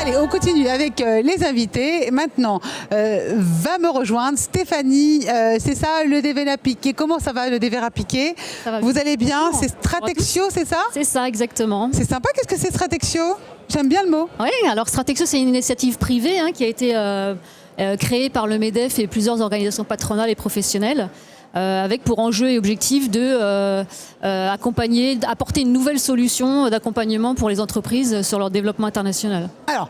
Allez, on continue avec les invités. Maintenant, va me rejoindre Stéphanie. C'est ça, le DV Piqué. Comment ça va, le DV Piqué? Vous allez bien? C'est Stratexio, c'est ça? C'est ça, exactement. C'est sympa. Qu'est-ce que c'est Stratexio? J'aime bien le mot. Oui, alors Stratexio, c'est une initiative privée qui a été créée par le MEDEF et plusieurs organisations patronales et professionnelles. Avec pour enjeu et objectif de accompagner, apporter une nouvelle solution d'accompagnement pour les entreprises sur leur développement international. Alors,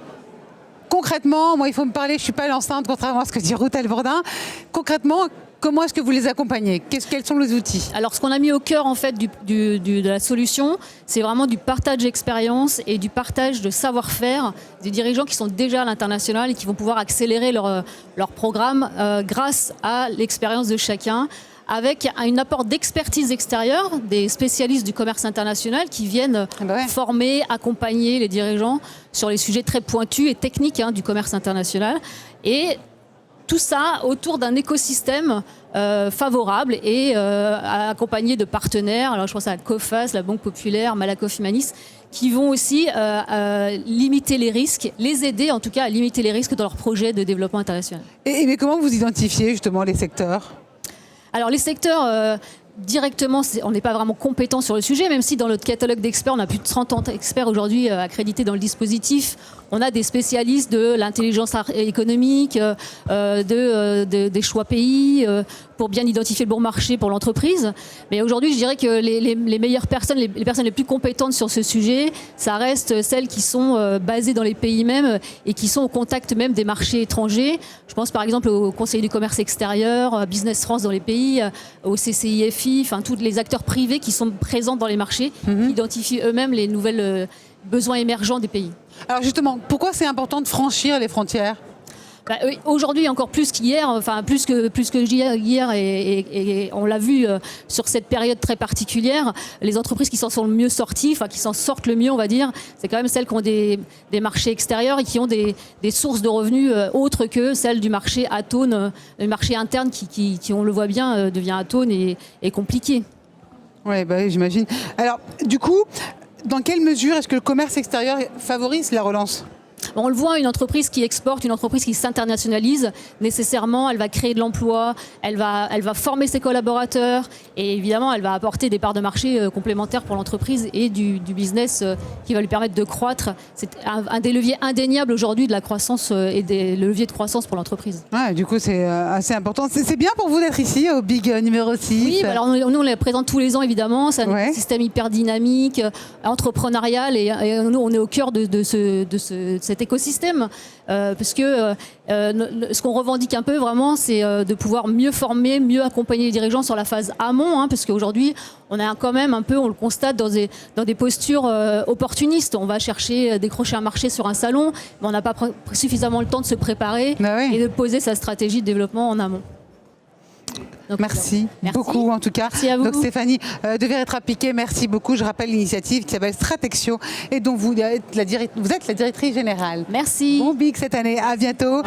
concrètement, moi il faut me parler, je ne suis pas l'enceinte, contrairement à ce que dit Ruth Elvordin. Concrètement, comment est-ce que vous les accompagnez? Quels sont les outils? Alors, ce qu'on a mis au cœur en fait de la solution, c'est vraiment du partage d'expérience et du partage de savoir-faire des dirigeants qui sont déjà à l'international et qui vont pouvoir accélérer leur programme grâce à l'expérience de chacun, avec un apport d'expertise extérieure, des spécialistes du commerce international qui viennent former, accompagner les dirigeants sur les sujets très pointus et techniques du commerce international. Et tout ça autour d'un écosystème favorable et accompagné de partenaires. Alors je pense à Coface, la Banque Populaire, Malakoff Humanis, qui vont aussi limiter les risques, les aider en tout cas à limiter les risques dans leurs projets de développement international. Mais comment vous identifiez justement les secteurs? Alors les secteurs, directement, on n'est pas vraiment compétent sur le sujet, même si dans notre catalogue d'experts, on a plus de 30 experts aujourd'hui accrédités dans le dispositif. On a des spécialistes de l'intelligence économique, des choix pays, pour bien identifier le bon marché pour l'entreprise. Mais aujourd'hui, je dirais que les meilleures personnes, les personnes les plus compétentes sur ce sujet, ça reste celles qui sont basées dans les pays mêmes et qui sont au contact même des marchés étrangers. Je pense par exemple au Conseil du commerce extérieur, à Business France dans les pays, au CCIFI, enfin tous les acteurs privés qui sont présents dans les marchés, qui identifient eux-mêmes les nouvelles besoins émergents des pays. Alors justement, pourquoi c'est important de franchir les frontières? Aujourd'hui, encore plus qu'hier, enfin plus que hier, et on l'a vu sur cette période très particulière, les entreprises qui s'en sont le mieux sorties, enfin qui s'en sortent le mieux, on va dire, c'est quand même celles qui ont des marchés extérieurs et qui ont des sources de revenus autres que celles du marché atone, le marché interne qui on le voit bien, devient atone et compliqué. Oui, j'imagine. Alors, du coup, dans quelle mesure est-ce que le commerce extérieur favorise la relance? On le voit, une entreprise qui exporte, une entreprise qui s'internationalise, nécessairement, elle va créer de l'emploi, elle va former ses collaborateurs et évidemment, elle va apporter des parts de marché complémentaires pour l'entreprise et du business qui va lui permettre de croître. C'est un des leviers indéniables aujourd'hui de la croissance et des leviers de croissance pour l'entreprise. Ouais, du coup, c'est assez important. C'est bien pour vous d'être ici, au Big numéro 6. Oui, alors nous, on les présente tous les ans, évidemment. C'est un système hyper dynamique, entrepreneurial et nous, on est au cœur de cet écosystème, parce que ce qu'on revendique un peu vraiment, c'est de pouvoir mieux former, mieux accompagner les dirigeants sur la phase amont, parce qu'aujourd'hui, on est quand même un peu, on le constate dans des postures opportunistes. On va chercher, décrocher un marché sur un salon, mais on n'a pas suffisamment le temps de se préparer et de poser sa stratégie de développement en amont. Donc, merci beaucoup en tout cas. Merci à vous. Donc Stéphanie de Piqué, merci beaucoup. Je rappelle l'initiative qui s'appelle Stratexio et dont vous êtes la directrice générale. Merci. Bon Big cette année, à bientôt.